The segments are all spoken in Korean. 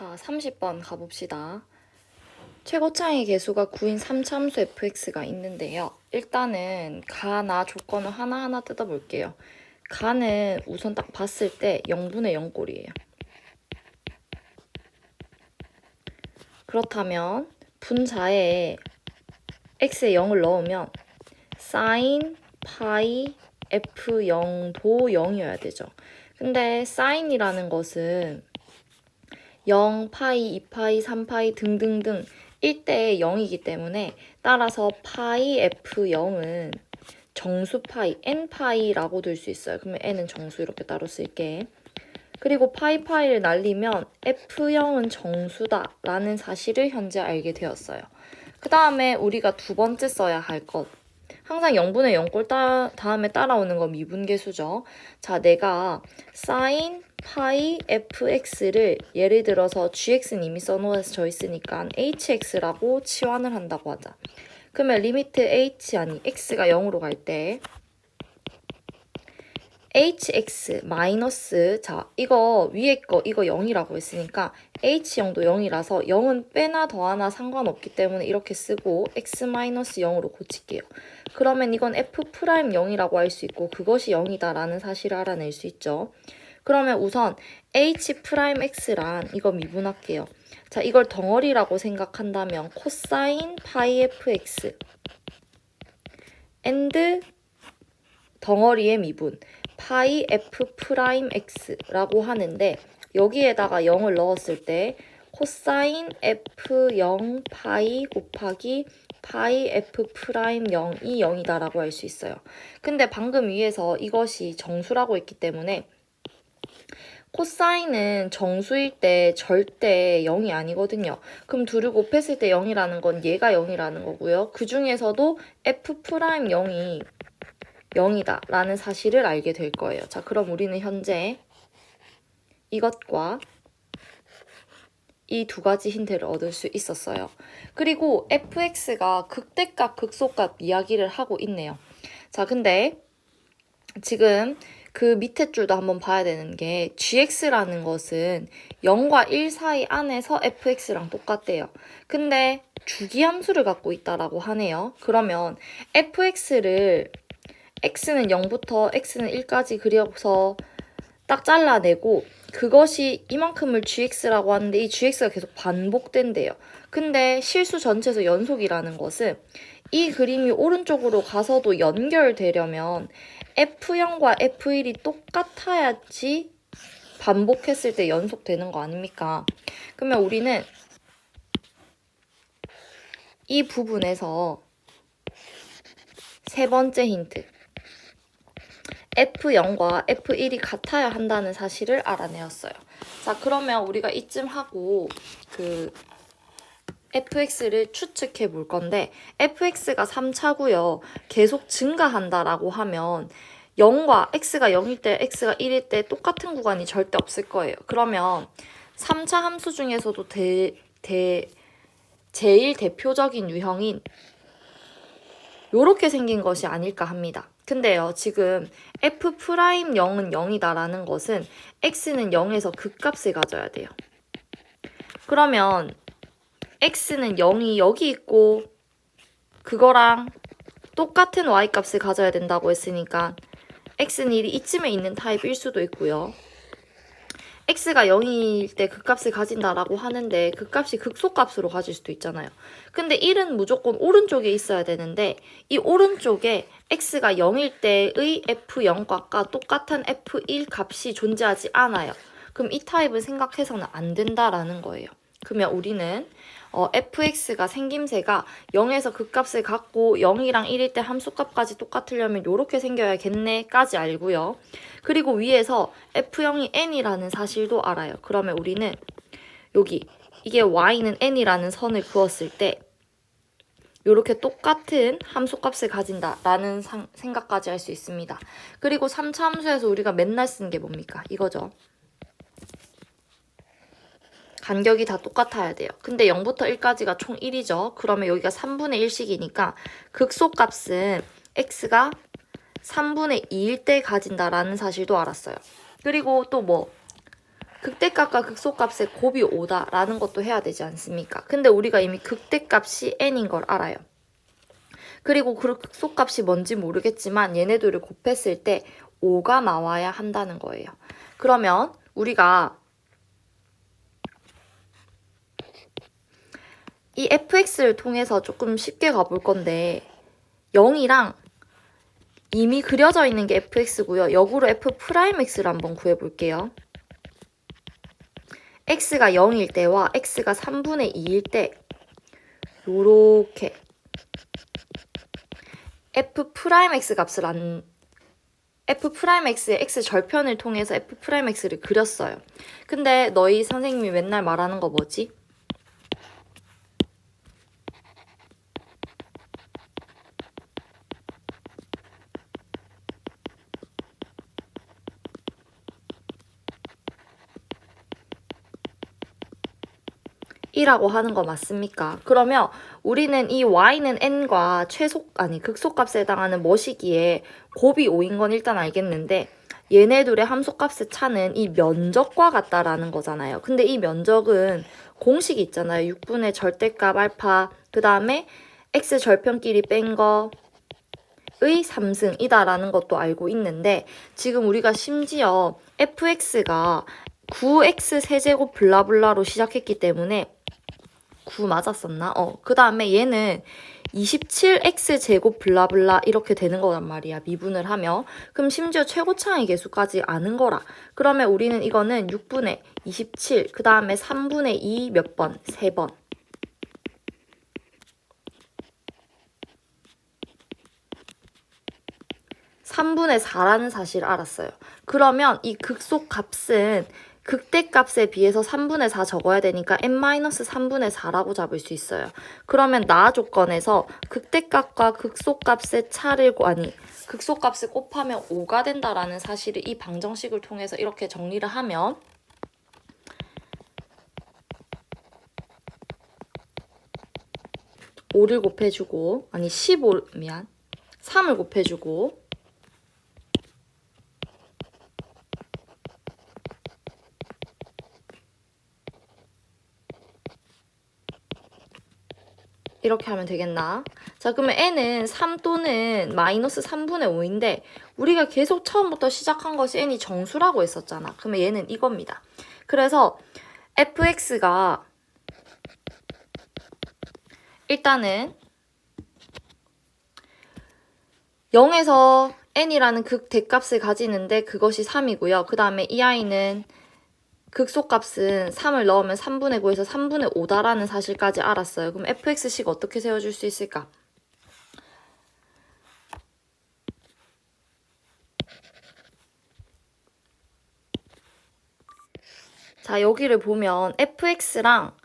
자, 30번 가봅시다. 최고차의 개수가 9인 3차함수 fx가 있는데요. 일단은 가나 조건을 하나하나 뜯어볼게요. 가는 우선 딱 봤을 때 0분의 0꼴이에요. 그렇다면 분자에 x에 0을 넣으면 sin 파이 f0도 0이어야 되죠. 근데 sin이라는 것은 0, 파이, 2파이, 3파이 등등등 1대에 0이기 때문에 따라서 파이 f0은 정수 파이, n파이라고 둘 수 있어요. 그러면 n은 정수 이렇게 따로 쓸게. 그리고 파이를 날리면 f0은 정수다 라는 사실을 현재 알게 되었어요. 그 다음에 우리가 두 번째 써야 할 것. 항상 0분의 0꼴 다음에 따라오는 건 미분계수죠. 자, 내가 sin 파이 fx를 예를 들어서 gx는 이미 써놓아져 있으니까 hx라고 치환을 한다고 하자. 그러면 리미트 x가 0으로 갈 때 hx 마이너스, 자, 이거 위에 거 이거 0이라고 했으니까 h0도 0이라서 0은 빼나 더하나 상관없기 때문에 이렇게 쓰고 x 마이너스 0으로 고칠게요. 그러면 이건 f'0이라고 할 수 있고 그것이 0이다 라는 사실을 알아낼 수 있죠. 그러면 우선 h'x란 이거 미분할게요. 자, 이걸 덩어리라고 생각한다면 코사인 파이 fx and 덩어리의 미분 파이 f'x라고 하는데 여기에다가 0을 넣었을 때 코사인 f0 파이 곱하기 파이 f'0이 0이다 라고 할 수 있어요. 근데 방금 위에서 이것이 정수라고 했기 때문에 코사인은 정수일 때 절대 0이 아니거든요. 그럼 둘을 곱했을 때 0이라는 건 얘가 0이라는 거고요. 그 중에서도 f'0이 0이다 라는 사실을 알게 될 거예요. 자, 그럼 우리는 현재 이것과 이 두 가지 힌트를 얻을 수 있었어요. 그리고 fx가 극대값, 극소값 이야기를 하고 있네요. 자, 근데 지금 그 밑에 줄도 한번 봐야 되는 게 gx라는 것은 0과 1 사이 안에서 fx랑 똑같대요. 근데 주기함수를 갖고 있다라고 하네요. 그러면 fx를 x는 0부터 x는 1까지 그려서 딱 잘라내고 그것이 이만큼을 gx라고 하는데 이 gx가 계속 반복된대요. 근데 실수 전체에서 연속이라는 것은 이 그림이 오른쪽으로 가서도 연결되려면 f0과 f1이 똑같아야지 반복했을 때 연속되는 거 아닙니까? 그러면 우리는 이 부분에서 세 번째 힌트. F0과 F1이 같아야 한다는 사실을 알아내었어요. 자, 그러면 우리가 이쯤 하고 그 fx를 추측해 볼 건데 fx가 3차고요. 계속 증가한다라고 하면 0과 x가 0일 때 x가 1일 때 똑같은 구간이 절대 없을 거예요. 그러면 3차 함수 중에서도 제일 대표적인 유형인 요렇게 생긴 것이 아닐까 합니다. 근데요, 지금 f'0은 0이다라는 것은 x는 0에서 극값을 가져야 돼요. 그러면 x는 0이 여기 있고 그거랑 똑같은 y값을 가져야 된다고 했으니까 x는 1이 이쯤에 있는 타입일 수도 있고요. x가 0일 때 극값을 가진다라고 하는데 극값이 극소값으로 가질 수도 있잖아요. 근데 1은 무조건 오른쪽에 있어야 되는데 이 오른쪽에 x가 0일 때의 f0값과 똑같은 f1 값이 존재하지 않아요. 그럼 이 타입을 생각해서는 안 된다라는 거예요. 그러면 우리는 fx가 생김새가 0에서 극값을 갖고 0이랑 1일 때 함수값까지 똑같으려면 이렇게 생겨야겠네 까지 알고요. 그리고 위에서 f0이 n이라는 사실도 알아요. 그러면 우리는 여기 이게 y는 n이라는 선을 그었을 때 이렇게 똑같은 함수값을 가진다라는 생각까지 할 수 있습니다. 그리고 3차 함수에서 우리가 맨날 쓰는 게 뭡니까? 이거죠. 간격이 다 똑같아야 돼요. 근데 0부터 1까지가 총 1이죠. 그러면 여기가 3분의 1씩이니까 극소값은 x가 3분의 2일 때 가진다라는 사실도 알았어요. 그리고 또 뭐 극대값과 극소값의 곱이 5다라는 것도 해야 되지 않습니까? 근데 우리가 이미 극대값이 n인 걸 알아요. 그리고 그 극소값이 뭔지 모르겠지만 얘네들을 곱했을 때 5가 나와야 한다는 거예요. 그러면 우리가 이 fx를 통해서 조금 쉽게 가볼 건데 0이랑 이미 그려져 있는 게 fx고요. 역으로 f'x를 한번 구해볼게요. x가 0일 때와 x가 3분의 2일 때 요렇게 f'x 값을 f'x의 x 절편을 통해서 f'x를 그렸어요. 근데 너희 선생님이 맨날 말하는 거 뭐지? 이라고 하는 거 맞습니까? 그러면 우리는 이 y는 n과 극소값에 해당하는 뭐시기에 곱이 5인 건 일단 알겠는데 얘네 둘의 함수값의 차는 이 면적과 같다라는 거잖아요. 근데 이 면적은 공식이 있잖아요. 6분의 절대값 알파 그 다음에 x 절편끼리 뺀 거의 3승이다라는 것도 알고 있는데 지금 우리가 심지어 fx가 9x 세제곱 블라블라로 시작했기 때문에 9 맞았었나? 그 다음에 얘는 27x제곱 블라블라 이렇게 되는 거란 말이야. 미분을 하면. 그럼 심지어 최고차의 개수까지 아는 거라. 그러면 우리는 이거는 6분의 27, 그 다음에 3분의 2 몇 번? 3번. 3분의 4라는 사실을 알았어요. 그러면 이 극소값은 극대값에 비해서 3분의 4 적어야 되니까 n-3분의 4라고 잡을 수 있어요. 그러면 나 조건에서 극대값과 극소값의 극소값을 곱하면 5가 된다라는 사실을 이 방정식을 통해서 이렇게 정리를 하면 5를 곱해주고 3을 곱해주고 이렇게 하면 되겠나? 자, 그러면 n은 3 또는 마이너스 3분의 5인데 우리가 계속 처음부터 시작한 것이 n이 정수라고 했었잖아. 그러면 얘는 이겁니다. 그래서 fx가 일단은 0에서 n이라는 극대값을 가지는데 그것이 3이고요. 그 다음에 이 아이는 극소값은 3을 넣으면 3분의 9에서 3분의 5다라는 사실까지 알았어요. 그럼 fx식 어떻게 세워줄 수 있을까? 자, 여기를 보면 fx랑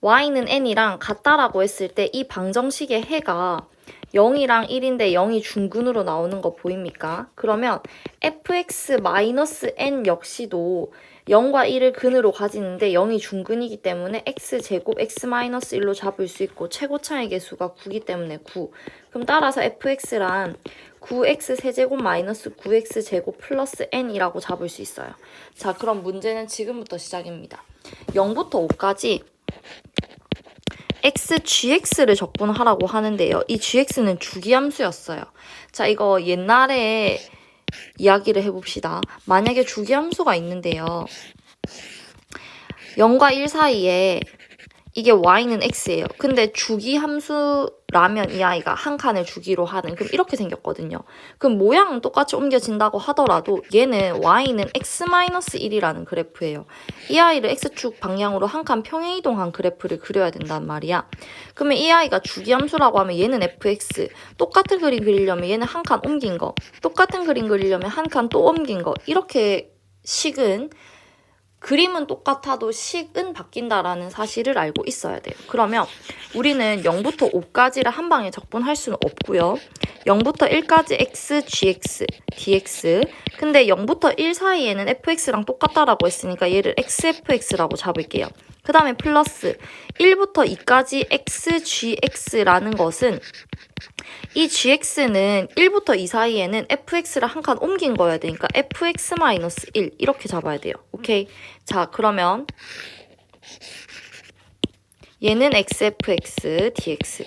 y는 n이랑 같다라고 했을 때 이 방정식의 해가 0이랑 1인데 0이 중근으로 나오는 거 보입니까? 그러면 fx-n 역시도 0과 1을 근으로 가지는데 0이 중근이기 때문에 x제곱 x-1로 잡을 수 있고 최고차의 개수가 9이기 때문에 9. 그럼 따라서 fx란 9x 세제곱 마이너스 9x 제곱 플러스 n이라고 잡을 수 있어요. 자, 그럼 문제는 지금부터 시작입니다. 0부터 5까지 gx를 적분하라고 하는데요. 이 gx는 주기함수였어요. 자, 이거 옛날에 이야기를 해봅시다. 만약에 주기함수가 있는데요. 0과 1 사이에 이게 y는 x예요. 근데 주기함수라면 이 아이가 한 칸을 주기로 하는 그럼 이렇게 생겼거든요. 그럼 모양은 똑같이 옮겨진다고 하더라도 얘는 y는 x-1이라는 그래프예요. 이 아이를 x축 방향으로 한 칸 평행이동한 그래프를 그려야 된단 말이야. 그러면 이 아이가 주기함수라고 하면 얘는 fx, 똑같은 그림 그리려면 얘는 한 칸 옮긴 거, 똑같은 그림 그리려면 한 칸 또 옮긴 거, 이렇게 식은 그림은 똑같아도 식은 바뀐다라는 사실을 알고 있어야 돼요. 그러면 우리는 0부터 5까지를 한 방에 적분할 수는 없고요. 0부터 1까지 x, gx, dx. 근데 0부터 1 사이에는 fx랑 똑같다라고 했으니까 얘를 xfx라고 잡을게요. 그 다음에 플러스 1부터 2까지 x, gx라는 것은 이 gx는 1부터 2 사이에는 fx를 한 칸 옮긴 거여야 되니까 fx-1 이렇게 잡아야 돼요. 오케이? 자, 그러면 얘는 xfx dx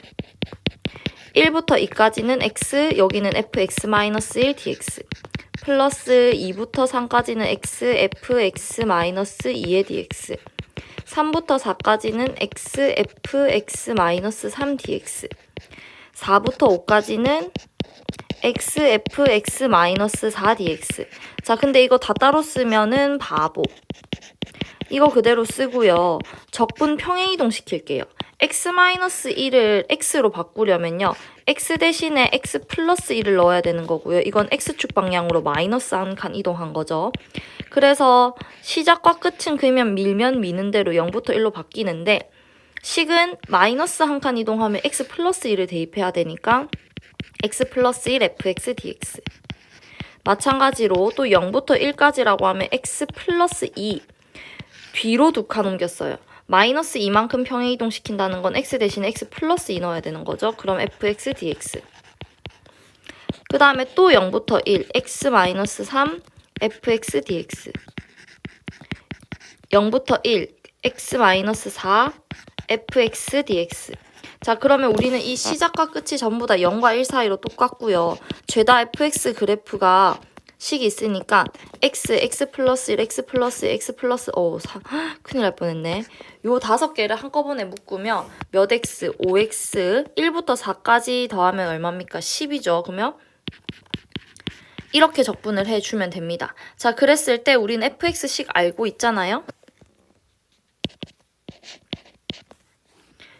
1부터 2까지는 x, 여기는 fx-1 dx 플러스 2부터 3까지는 x, fx-2의 dx 3부터 4까지는 x, fx-3 dx 4부터 5까지는 x, fx-4 dx 자, 근데 이거 다 따로 쓰면은 바보. 이거 그대로 쓰고요. 적분 평행이동 시킬게요. x-1을 x로 바꾸려면요. x 대신에 x 플러스 1을 넣어야 되는 거고요. 이건 x축 방향으로 마이너스 한 칸 이동한 거죠. 그래서 시작과 끝은 그냥 밀면 미는 대로 0부터 1로 바뀌는데 식은 마이너스 한 칸 이동하면 x 플러스 1을 대입해야 되니까 x 플러스 1 fx dx 마찬가지로 또 0부터 1까지라고 하면 x 플러스 2 뒤로 2칸 옮겼어요. 마이너스 2만큼 평행이동 시킨다는 건 x 대신에 x 플러스 2 넣어야 되는 거죠. 그럼 fx dx 그 다음에 또 0부터 1 x 마이너스 3 fx dx 0부터 1 x 마이너스 4 fx dx 자, 그러면 우리는 이 시작과 끝이 전부 다 0과 1 사이로 똑같고요. 죄다 fx 그래프가 식이 있으니까 x 플러스 1, x 플러스 1, x 플러스 큰일 날 뻔했네. 요 5개를 한꺼번에 묶으면 몇 x, 5x, 1부터 4까지 더하면 얼마입니까? 10이죠. 그러면 이렇게 적분을 해주면 됩니다. 자, 그랬을 때 우리는 fx식 알고 있잖아요.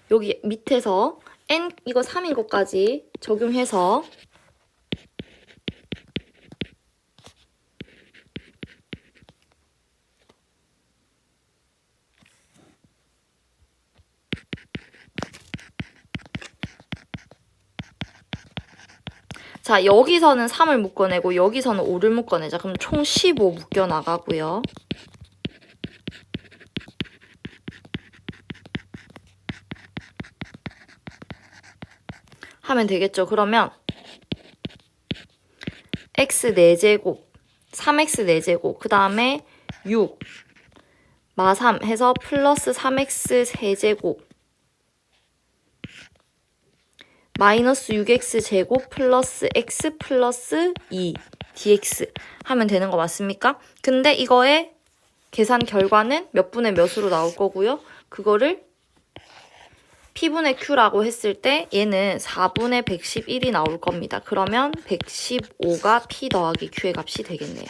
여기 밑에서 n 이거 3인 것까지 적용해서 자, 여기서는 3을 묶어내고 여기서는 5를 묶어내자. 그럼 총 15 묶여나가고요. 하면 되겠죠. 그러면 x 4제곱, 3x 4제곱, 그 다음에 6, 마3 해서 플러스 3x 3제곱, 마이너스 6x 제곱 플러스 x 플러스 2 dx 하면 되는 거 맞습니까? 근데 이거의 계산 결과는 몇 분의 몇으로 나올 거고요. 그거를 P분의 Q라고 했을 때 얘는 4분의 111이 나올 겁니다. 그러면 115가 P 더하기 Q의 값이 되겠네요.